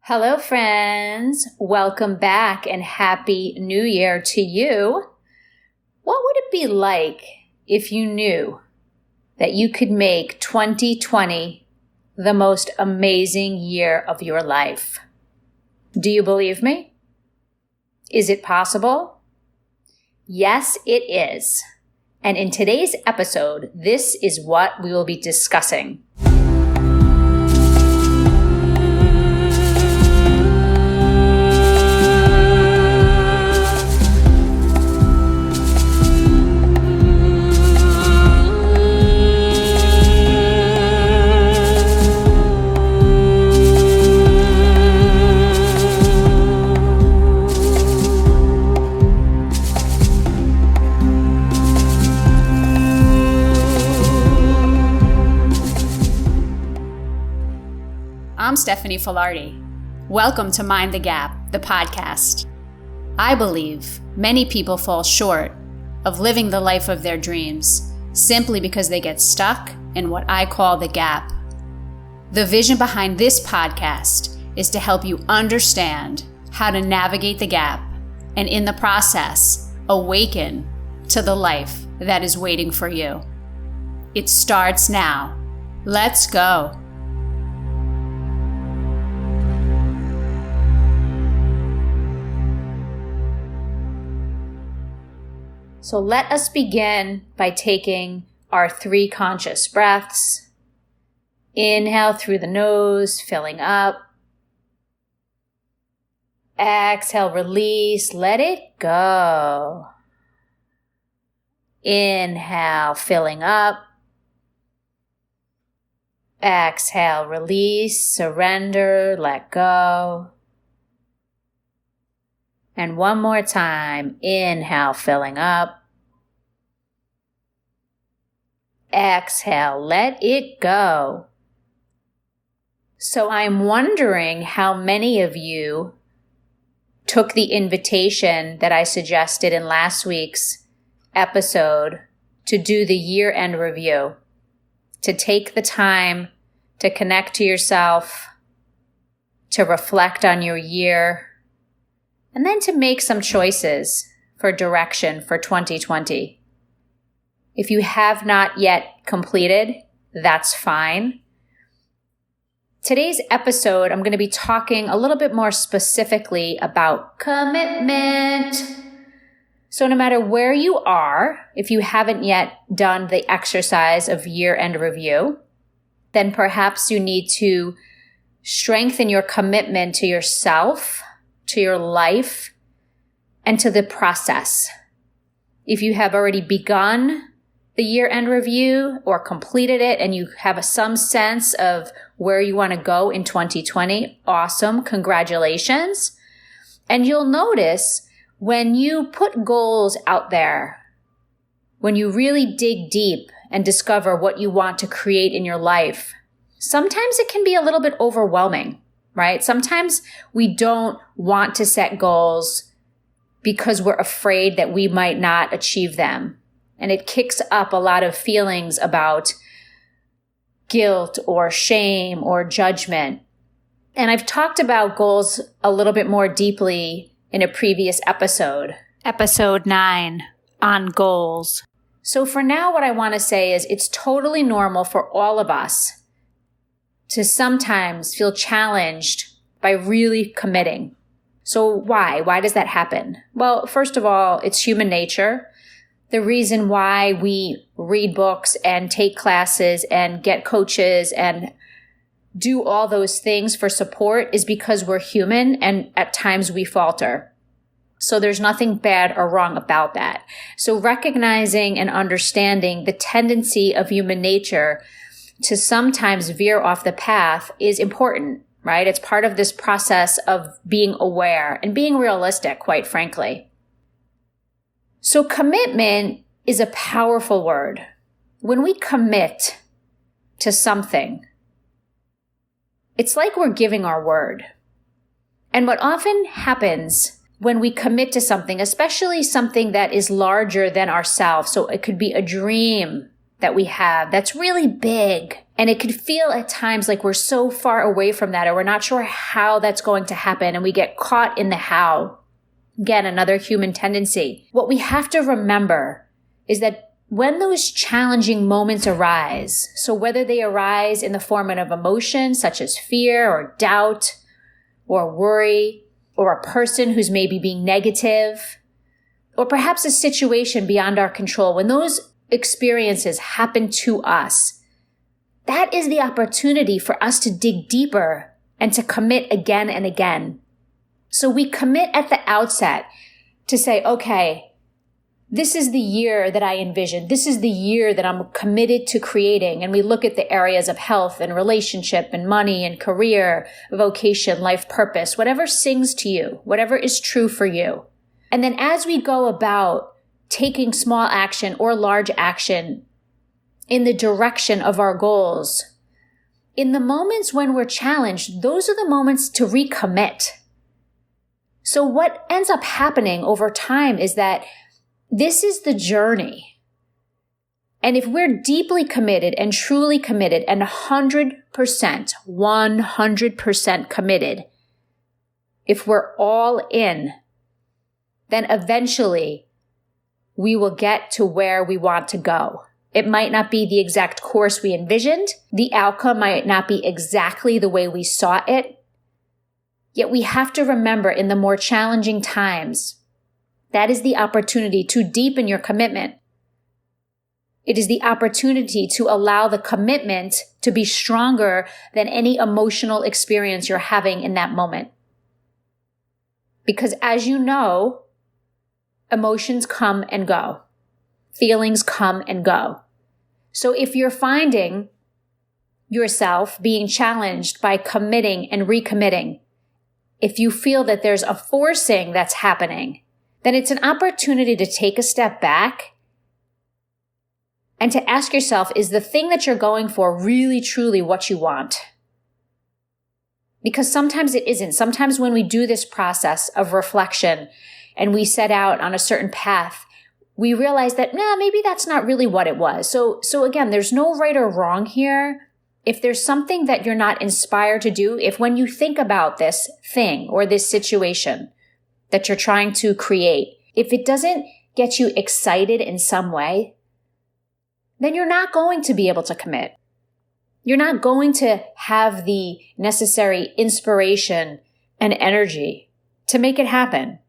Hello, friends. Welcome back and Happy New Year to you. What would it be like if you knew that you could make 2020 the most amazing year of your life? Do you believe me? Is it possible? Yes, it is. And in today's episode, this is what we will be discussing. I'm Stephanie Filardi. Welcome to Mind the Gap, the podcast. I believe many people fall short of living the life of their dreams simply because they get stuck in what I call the gap. The vision behind this podcast is to help you understand how to navigate the gap and in the process, awaken to the life that is waiting for you. It starts now. Let's go. So let us begin by taking our 3 conscious breaths. Inhale through the nose, filling up. Exhale, release, let it go. Inhale, filling up. Exhale, release, surrender, let go. And one more time, inhale, filling up. Exhale, let it go. So I'm wondering how many of you took the invitation that I suggested in last week's episode to do the year-end review, to take the time to connect to yourself, to reflect on your year, and then to make some choices for direction for 2020. If you have not yet completed, that's fine. Today's episode, I'm going to be talking a little bit more specifically about commitment. So no matter where you are, if you haven't yet done the exercise of year-end review, then perhaps you need to strengthen your commitment to yourself, to your life, and to the process. If you have already begun the year-end review or completed it and you have some sense of where you want to go in 2020, awesome, congratulations. And you'll notice when you put goals out there, when you really dig deep and discover what you want to create in your life, sometimes it can be a little bit overwhelming. Right? Sometimes we don't want to set goals because we're afraid that we might not achieve them. And it kicks up a lot of feelings about guilt or shame or judgment. And I've talked about goals a little bit more deeply in a previous episode, episode 9 on goals. So for now, what I want to say is it's totally normal for all of us to sometimes feel challenged by really committing. So why? Why does that happen? Well, first of all, it's human nature. The reason why we read books and take classes and get coaches and do all those things for support is because we're human and at times we falter. So there's nothing bad or wrong about that. So recognizing and understanding the tendency of human nature to sometimes veer off the path is important, right? It's part of this process of being aware and being realistic, quite frankly. So commitment is a powerful word. When we commit to something, it's like we're giving our word. And what often happens when we commit to something, especially something that is larger than ourselves, so it could be a dream that we have that's really big, And it could feel at times like we're so far away from that, or we're not sure how that's going to happen, and we get caught in the how. Again, another human tendency. What we have to remember is that when those challenging moments arise, so whether they arise in the form of emotion such as fear or doubt or worry, or a person who's maybe being negative, or perhaps a situation beyond our control, when those experiences happen to us, that is the opportunity for us to dig deeper and to commit again and again. So we commit at the outset to say, okay, this is the year that I envisioned. This is the year that I'm committed to creating. And we look at the areas of health and relationship and money and career, vocation, life purpose, whatever sings to you, whatever is true for you. And then as we go about taking small action or large action in the direction of our goals, in the moments when we're challenged, those are the moments to recommit. So what ends up happening over time is that this is the journey. And if we're deeply committed and truly committed and 100% committed, if we're all in, then eventually we will get to where we want to go. It might not be the exact course we envisioned. The outcome might not be exactly the way we saw it. Yet we have to remember in the more challenging times, that is the opportunity to deepen your commitment. It is the opportunity to allow the commitment to be stronger than any emotional experience you're having in that moment. Because as you know, emotions come and go. Feelings come and go. So if you're finding yourself being challenged by committing and recommitting, if you feel that there's a forcing that's happening, then it's an opportunity to take a step back and to ask yourself, is the thing that you're going for really, truly what you want? Because sometimes it isn't. Sometimes when we do this process of reflection and we set out on a certain path, we realize that, maybe that's not really what it was. So again, there's no right or wrong here. If there's something that you're not inspired to do, if when you think about this thing or this situation that you're trying to create, if it doesn't get you excited in some way, then you're not going to be able to commit. You're not going to have the necessary inspiration and energy to make it happen.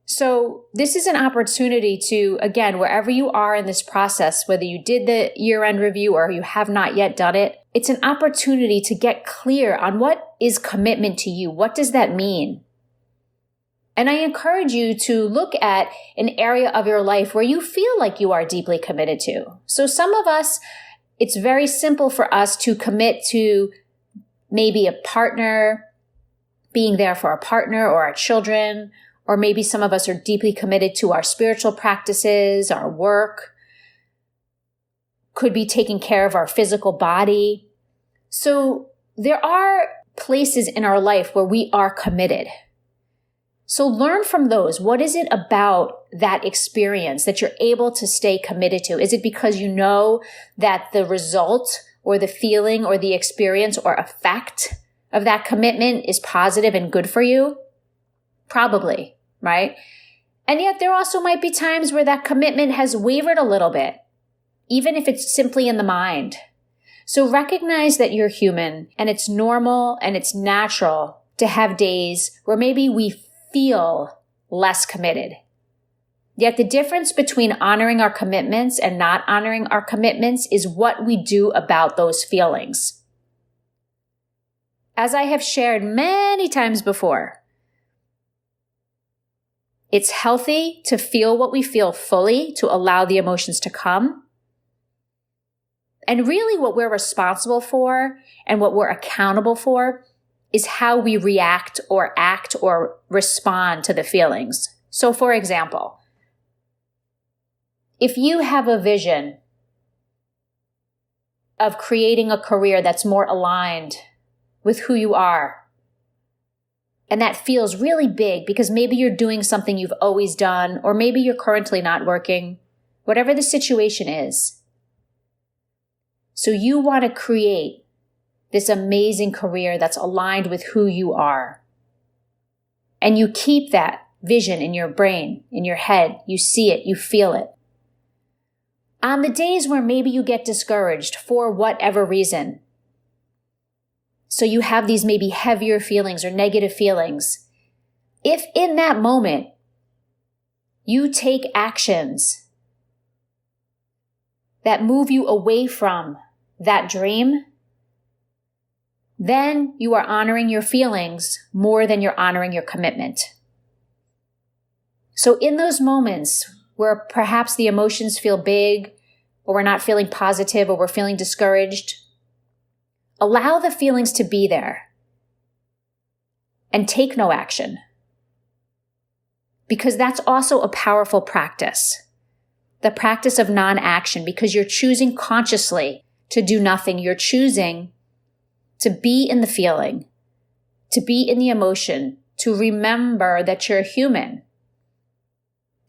So this is an opportunity to, again, wherever you are in this process, whether you did the year-end review or you have not yet done it, it's an opportunity to get clear on what is commitment to you. What does that mean? And I encourage you to look at an area of your life where you feel like you are deeply committed to. So some of us, it's very simple for us to commit to maybe a partner, being there for a partner or our children, or maybe some of us are deeply committed to our spiritual practices, our work, could be taking care of our physical body. So there are places in our life where we are committed. So learn from those. What is it about that experience that you're able to stay committed to? Is it because you know that the result or the feeling or the experience or effect of that commitment is positive and good for you? Probably, right? And yet there also might be times where that commitment has wavered a little bit, even if it's simply in the mind. So recognize that you're human and it's normal and it's natural to have days where maybe we feel less committed. Yet the difference between honoring our commitments and not honoring our commitments is what we do about those feelings. As I have shared many times before, it's healthy to feel what we feel fully, to allow the emotions to come. And really what we're responsible for and what we're accountable for is how we react or act or respond to the feelings. So for example, if you have a vision of creating a career that's more aligned with who you are, and that feels really big because maybe you're doing something you've always done, or maybe you're currently not working, whatever the situation is, So you want to create this amazing career that's aligned with who you are. And you keep that vision in your brain, in your head. You see it, you feel it. On the days where maybe you get discouraged for whatever reason, so you have these maybe heavier feelings or negative feelings, if in that moment you take actions that move you away from that dream, then you are honoring your feelings more than you're honoring your commitment. So in those moments where perhaps the emotions feel big, or we're not feeling positive, or we're feeling discouraged, allow the feelings to be there and take no action. Because that's also a powerful practice. The practice of non-action, because you're choosing consciously to do nothing. You're choosing to be in the feeling, to be in the emotion, to remember that you're human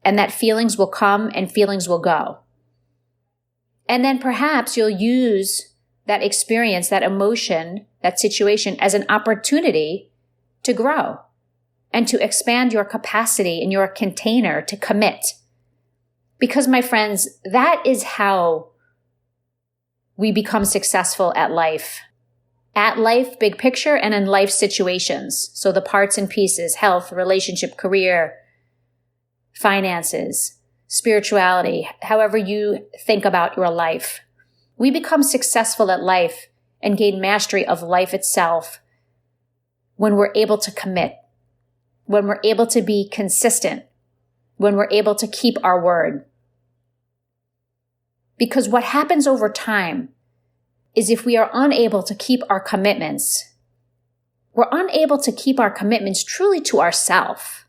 and that feelings will come and feelings will go. And then perhaps you'll use that experience, that emotion, that situation as an opportunity to grow and to expand your capacity in your container to commit. Because, my friends, that is how we become successful at life. At life, big picture, and in life situations. So the parts and pieces, health, relationship, career, finances, spirituality, however you think about your life. We become successful at life and gain mastery of life itself when we're able to commit, when we're able to be consistent, when we're able to keep our word. Because what happens over time is if we are unable to keep our commitments, we're unable to keep our commitments truly to ourselves.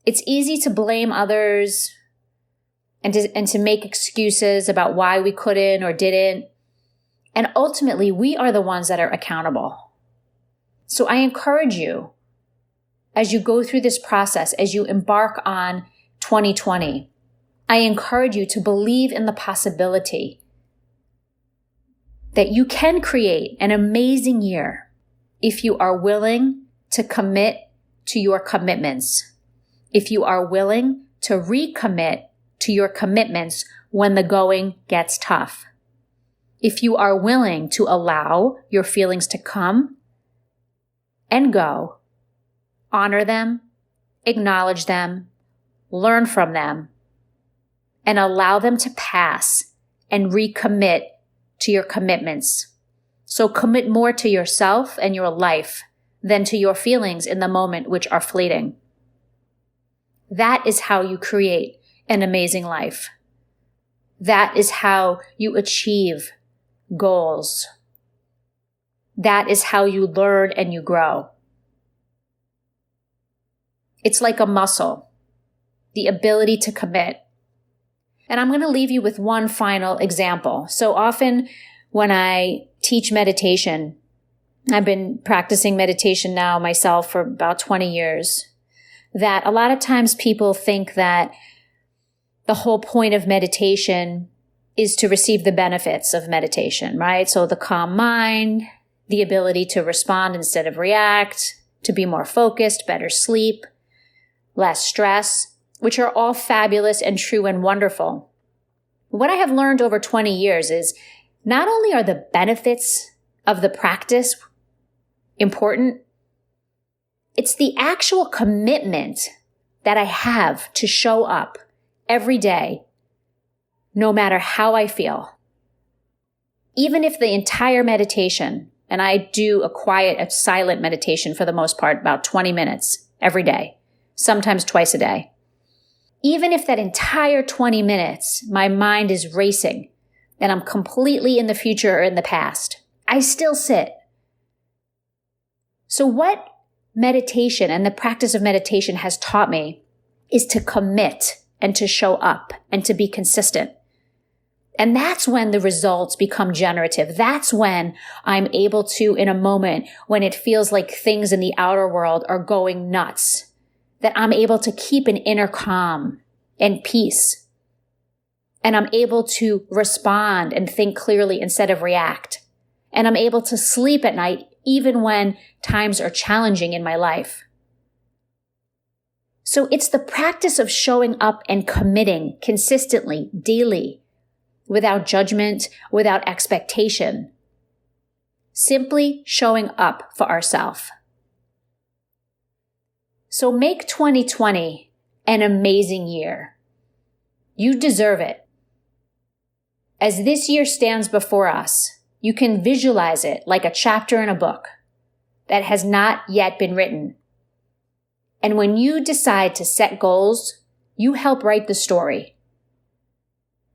It's easy to blame others and to make excuses about why we couldn't or didn't. And ultimately, we are the ones that are accountable. So I encourage you, as you go through this process, as you embark on 2020, I encourage you to believe in the possibility that you can create an amazing year if you are willing to commit to your commitments, if you are willing to recommit to your commitments when the going gets tough, if you are willing to allow your feelings to come and go, honor them, acknowledge them, learn from them, and allow them to pass and recommit to your commitments. So commit more to yourself and your life than to your feelings in the moment, which are fleeting. That is how you create an amazing life. That is how you achieve goals. That is how you learn and you grow. It's like a muscle, the ability to commit. And I'm going to leave you with one final example. So often when I teach meditation, I've been practicing meditation now myself for about 20 years, that a lot of times people think that the whole point of meditation is to receive the benefits of meditation, right? So the calm mind, the ability to respond instead of react, to be more focused, better sleep, less stress, which are all fabulous and true and wonderful. What I have learned over 20 years is not only are the benefits of the practice important, it's the actual commitment that I have to show up every day, no matter how I feel. Even if the entire meditation, and I do a silent meditation for the most part, about 20 minutes every day, sometimes twice a day. Even if that entire 20 minutes, my mind is racing and I'm completely in the future or in the past, I still sit. So what meditation and the practice of meditation has taught me is to commit and to show up and to be consistent. And that's when the results become generative. That's when I'm able to, in a moment when it feels like things in the outer world are going nuts, that I'm able to keep an inner calm and peace And I'm able to respond and think clearly instead of react. And I'm able to sleep at night even when times are challenging in my life. So it's the practice of showing up and committing consistently, daily, without judgment, without expectation. Simply showing up for ourselves. So make 2020 an amazing year. You deserve it. As this year stands before us, you can visualize it like a chapter in a book that has not yet been written. And when you decide to set goals, you help write the story.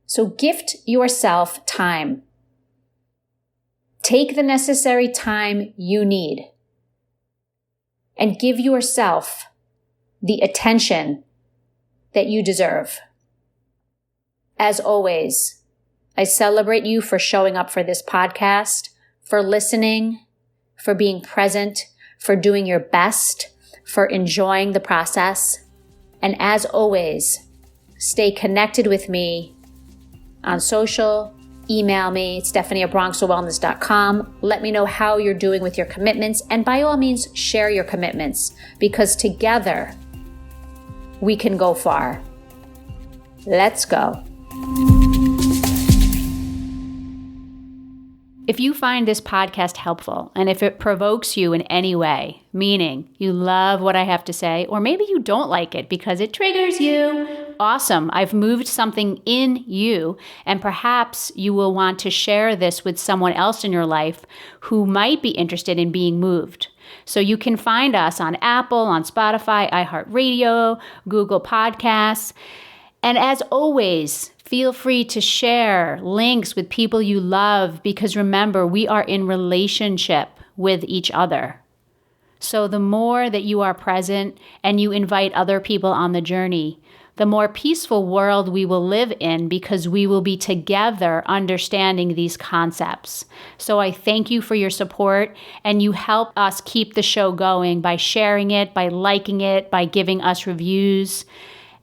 So gift yourself time. Take the necessary time you need and give yourself the attention that you deserve. As always, I celebrate you for showing up for this podcast, for listening, for being present, for doing your best, for enjoying the process. And as always, stay connected with me on social. Email me, Stephanie@bronxwellness.com. Let me know how you're doing with your commitments. And by all means, share your commitments because together we can go far. Let's go. If you find this podcast helpful and if it provokes you in any way, meaning you love what I have to say, or maybe you don't like it because it triggers you, awesome. I've moved something in you, and perhaps you will want to share this with someone else in your life who might be interested in being moved. So you can find us on Apple, on Spotify, iHeartRadio, Google Podcasts. And as always, feel free to share links with people you love because remember, we are in relationship with each other. So the more that you are present and you invite other people on the journey, the more peaceful world we will live in because we will be together understanding these concepts. So I thank you for your support, and you help us keep the show going by sharing it, by liking it, by giving us reviews,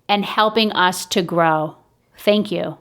and helping us to grow. Thank you.